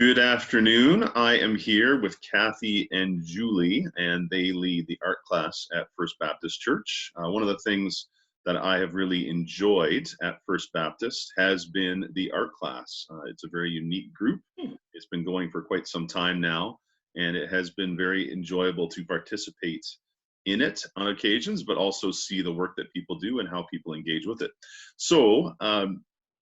Good afternoon. I am here with Kathy and Julie, and they lead the art class at First Baptist Church. One of the things that I have really enjoyed at First Baptist has been the art class. It's a very unique group. It's been going for quite some time now, and it has been very enjoyable to participate in it on occasions, but also see the work that people do and how people engage with it. So,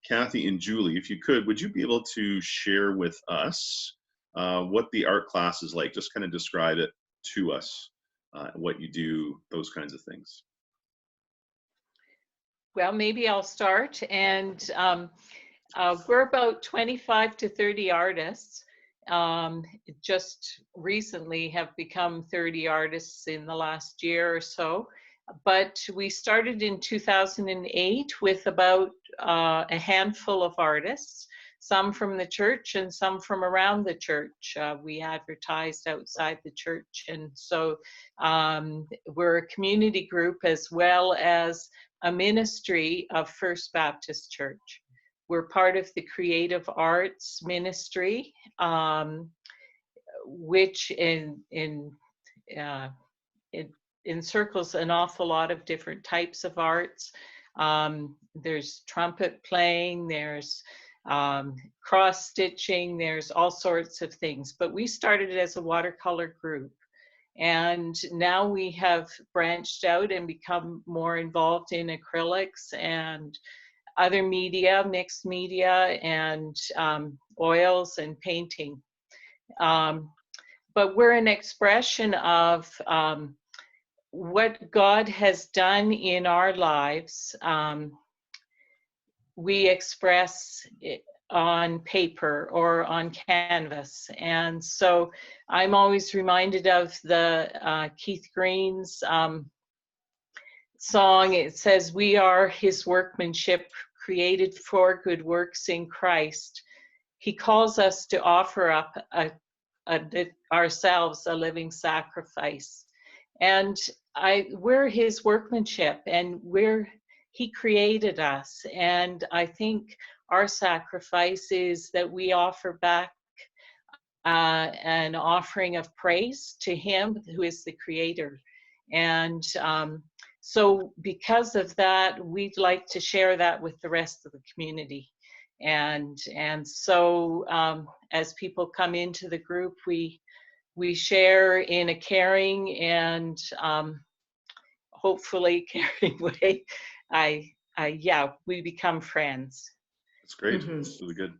Kathy and Julie, if you could, would you be able to share with us what the art class is like? Just kind of describe it to us, what you do, those kinds of things. Well, maybe I'll start. And we're about 25 to 30 artists. Just recently have become 30 artists in the last year or so. But we started in 2008 with about a handful of artists, some from the church and some from around the church. We advertised outside the church. And so we're a community group as well as a ministry of First Baptist Church. We're part of the Creative Arts Ministry, which encircles an awful lot of different types of arts. There's trumpet playing, there's cross stitching, there's all sorts of things. But we started as a watercolor group. And now we have branched out and become more involved in acrylics and other media, mixed media, and oils and painting. But we're an expression of what God has done in our lives. We express it on paper or on canvas. And so I'm always reminded of the Keith Green's song. It says, "We are his workmanship, created for good works in Christ." He calls us to offer up ourselves a living sacrifice. And we're his workmanship, and he created us. And I think our sacrifice is that we offer back an offering of praise to him who is the creator. And so because of that, we'd like to share that with the rest of the community. And so as people come into the group, we share in a caring and hopefully caring way. We become friends. That's great. That's really good.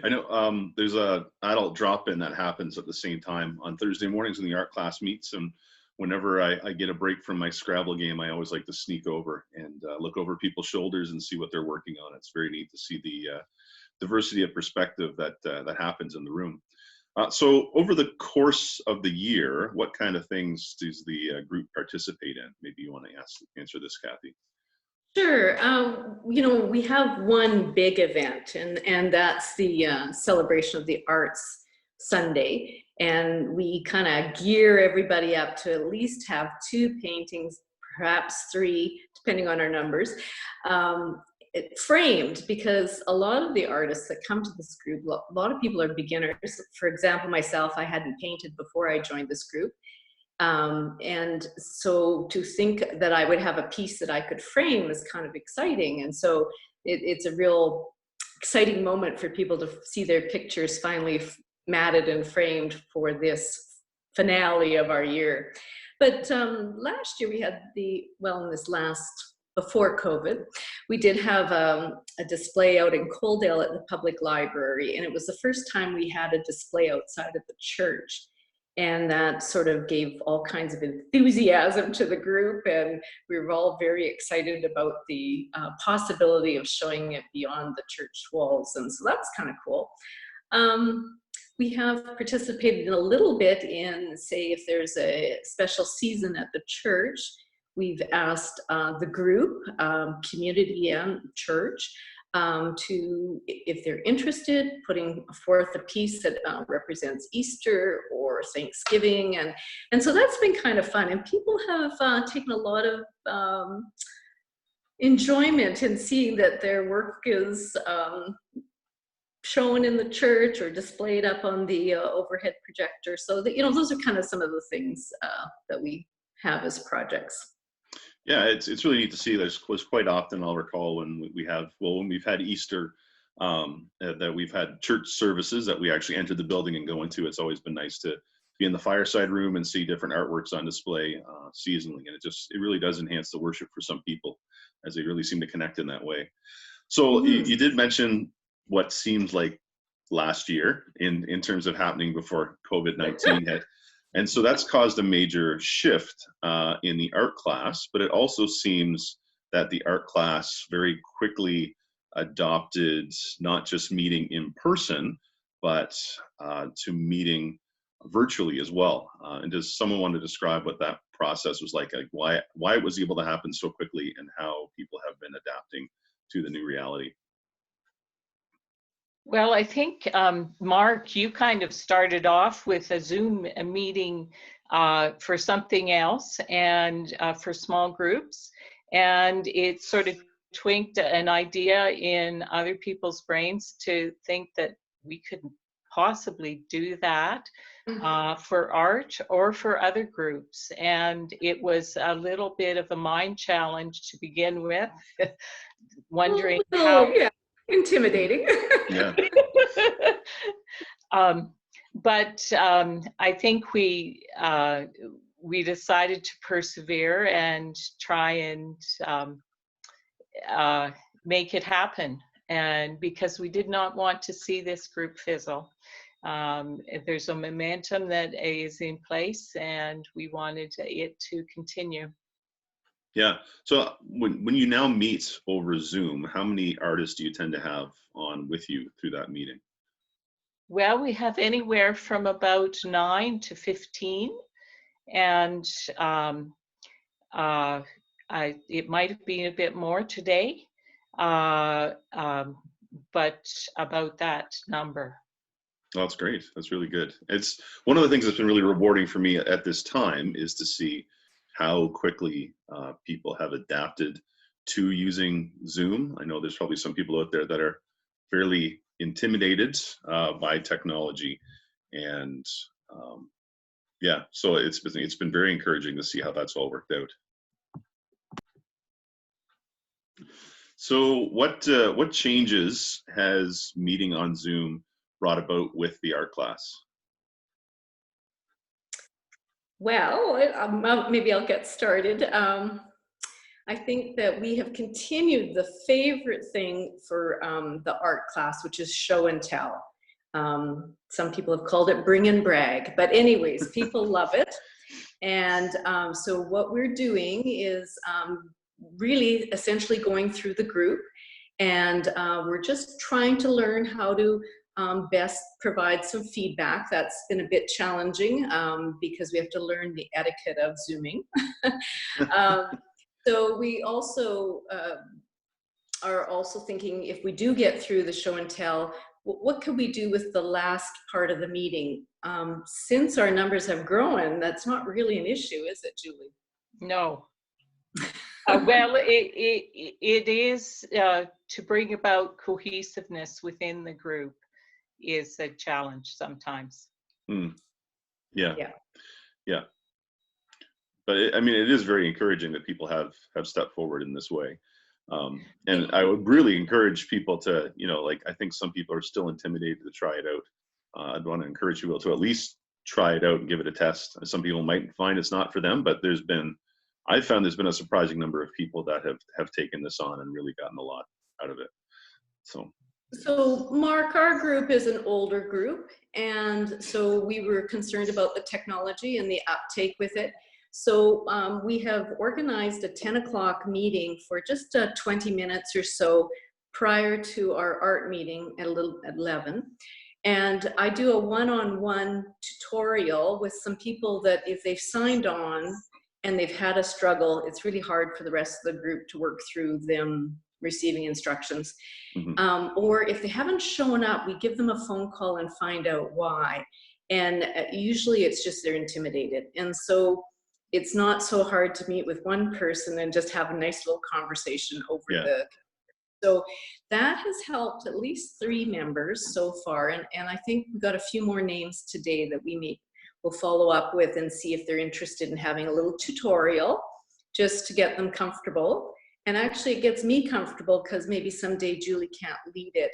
I know there's a adult drop-in that happens at the same time on Thursday mornings when the art class meets, and whenever I get a break from my Scrabble game, I always like to sneak over and look over people's shoulders and see what they're working on. It's very neat to see the diversity of perspective that happens in the room. So over the course of the year, what kind of things does the group participate in? Maybe you want to answer this, Kathy. Sure. We have one big event, and that's the celebration of the arts Sunday. And we kind of gear everybody up to at least have 2 paintings, perhaps 3, depending on our numbers, framed, because a lot of the artists that come to this group, a lot of people are beginners. For example, myself, I hadn't painted before I joined this group. And so to think that I would have a piece that I could frame was kind of exciting. And so it's a real exciting moment for people to see their pictures finally matted and framed for this finale of our year. But last year we had before COVID, we did have a display out in Coaldale at the public library. And it was the first time we had a display outside of the church. And that sort of gave all kinds of enthusiasm to the group. And we were all very excited about the possibility of showing it beyond the church walls. And so that's kind of cool. We have participated a little bit in, say, if there's a special season at the church, we've asked the group, community and church, to, if they're interested, putting forth a piece that represents Easter or Thanksgiving. And so that's been kind of fun. And people have taken a lot of enjoyment in seeing that their work is shown in the church or displayed up on the overhead projector. So that, those are kind of some of the things that we have as projects. Yeah, it's really neat to see. There's quite often, I'll recall, when when we've had Easter, that we've had church services that we actually entered the building and go into. It's always been nice to be in the fireside room and see different artworks on display seasonally, and it really does enhance the worship for some people, as they really seem to connect in that way. So you did mention what seemed like last year in terms of happening before COVID-19 hit. And so that's caused a major shift in the art class, but it also seems that the art class very quickly adopted not just meeting in person, but to meeting virtually as well. And does someone want to describe what that process was like why it was able to happen so quickly, and how people have been adapting to the new reality? Well, I think, Mark, you kind of started off with a Zoom meeting for something else, and for small groups. And it sort of twinked an idea in other people's brains to think that we could possibly do that for art or for other groups. And it was a little bit of a mind challenge to begin with, wondering how. Yeah, intimidating. Yeah. But I think we decided to persevere and try and make it happen. And because we did not want to see this group fizzle. There's a momentum that is in place, and we wanted it to continue. Yeah. So when you now meet over Zoom, how many artists do you tend to have on with you through that meeting? Well, we have anywhere from about 9 to 15, and it might have been a bit more today, but about that number. Oh, that's great. That's really good. It's one of the things that's been really rewarding for me at this time, is to see how quickly people have adapted to using Zoom. I know there's probably some people out there that are fairly intimidated by technology, and yeah, so it's been very encouraging to see how that's all worked out. So what changes has meeting on Zoom brought about with the art class? Well, maybe I'll get started. I think that we have continued the favorite thing for the art class, which is show and tell. Some people have called it bring and brag, but anyways, people love it. And so what we're doing is really essentially going through the group, and we're just trying to learn how to best provide some feedback. That's been a bit challenging because we have to learn the etiquette of Zooming. So we also are also thinking, if we do get through the show and tell, what could we do with the last part of the meeting? Since our numbers have grown, that's not really an issue, is it, Julie? No. Well, it is to bring about cohesiveness within the group is a challenge sometimes. Yeah. But it is very encouraging that people have stepped forward in this way. And I would really encourage people to, I think some people are still intimidated to try it out. I'd want to encourage people to at least try it out and give it a test. Some people might find it's not for them, but I've found there's been a surprising number of people that have taken this on and really gotten a lot out of it. So Mark, our group is an older group, and so we were concerned about the technology and the uptake with it. So we have organized a 10 o'clock meeting for just 20 minutes or so prior to our art meeting at 11. And I do a one-on-one tutorial with some people that if they've signed on and they've had a struggle, it's really hard for the rest of the group to work through them receiving instructions. Or if they haven't shown up, we give them a phone call and find out why. And usually it's just they're intimidated. And so it's not so hard to meet with one person and just have a nice little conversation over the So that has helped at least 3 members so far. And I think we've got a few more names today that we'll follow up with and see if they're interested in having a little tutorial just to get them comfortable. And actually it gets me comfortable because maybe someday Julie can't lead it.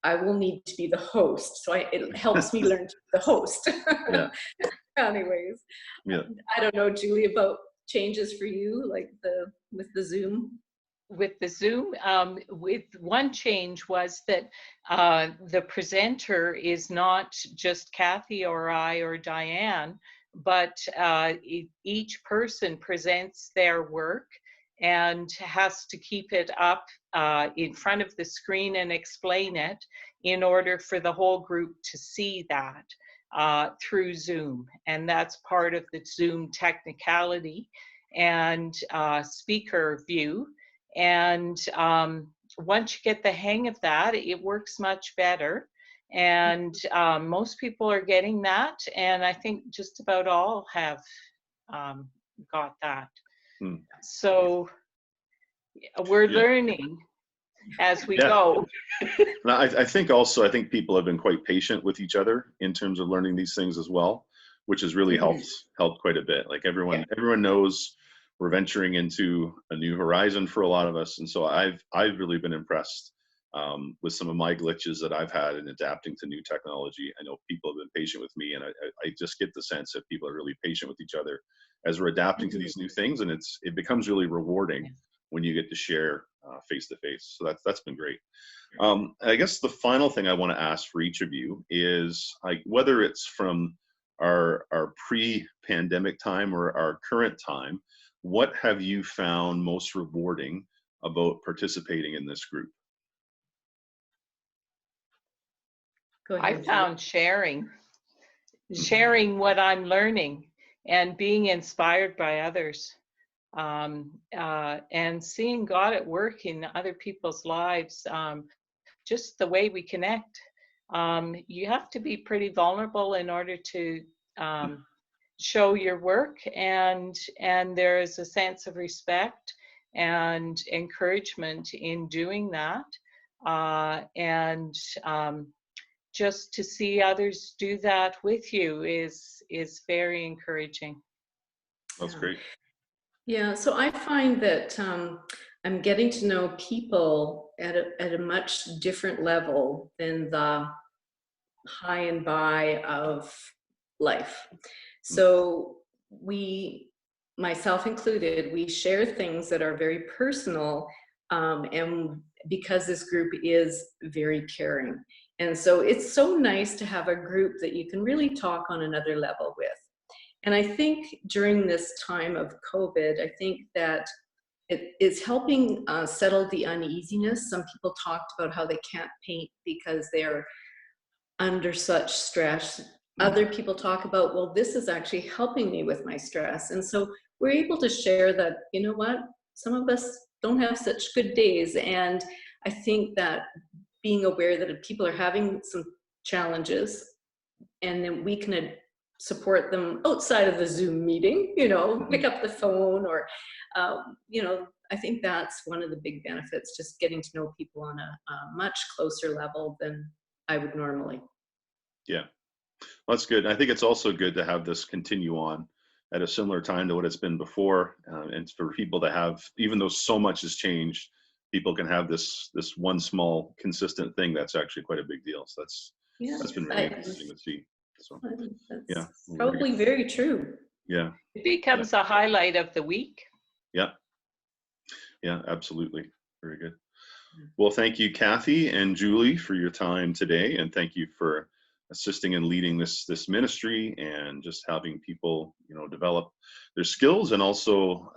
I will need to be the host. So it helps me learn to be the host. Yeah. Anyways, Yeah. I don't know, Julie, about changes for you, like with the Zoom. With the Zoom, with one change was that the presenter is not just Kathy or I or Diane, but each person presents their work and has to keep it up in front of the screen and explain it in order for the whole group to see that through Zoom. And that's part of the Zoom technicality and speaker view. And once you get the hang of that, it works much better. And most people are getting that. And I think just about all have got that. So we're learning as we go. Now, I think also, I think people have been quite patient with each other in terms of learning these things as well, which has really helped quite a bit. Like everyone knows we're venturing into a new horizon for a lot of us. And so I've really been impressed with some of my glitches that I've had in adapting to new technology. I know people have been patient with me, and I just get the sense that people are really patient with each other as we're adapting to these new things. And it becomes really rewarding when you get to share face to face. So that's been great. I guess the final thing I want to ask for each of you is, like, whether it's from our pre-pandemic time or our current time, what have you found most rewarding about participating in this group? Go ahead, I found sharing what I'm learning and being inspired by others, and seeing God at work in other people's lives, just the way we connect. You have to be pretty vulnerable in order to show your work, and there is a sense of respect and encouragement in doing that, and just to see others do that with you is very encouraging. That's great. Yeah, so I find that I'm getting to know people at a much different level than the high and by of life. So we, myself included, we share things that are very personal, and because this group is very caring. And so it's so nice to have a group that you can really talk on another level with. And I think during this time of COVID, I think that it is helping settle the uneasiness. Some people talked about how they can't paint because they're under such stress. Other people talk about, well, this is actually helping me with my stress. And so we're able to share that, you know what, some of us don't have such good days. And I think that being aware that people are having some challenges, and then we can support them outside of the Zoom meeting, you know, pick up the phone or, you know, I think that's one of the big benefits, just getting to know people on a much closer level than I would normally. Yeah, well, that's good. I think it's also good to have this continue on at a similar time to what it's been before, and for people to have, even though so much has changed, people can have this one small consistent thing that's actually quite a big deal. So that's been really interesting to see. So yeah, probably very true. Yeah, it becomes a highlight of the week. Yeah, absolutely. Very good. Well, thank you, Kathy and Julie, for your time today, and thank you for assisting and leading this ministry, and just having people, you know, develop their skills, and also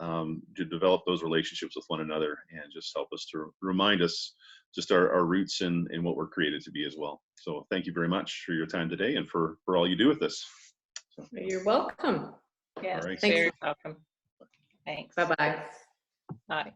to develop those relationships with one another, and just help us to remind us just our roots in what we're created to be as well. So thank you very much for your time today, and for all you do with this. So. You're welcome. Yes, right. very welcome. Thanks. Bye-bye. Bye.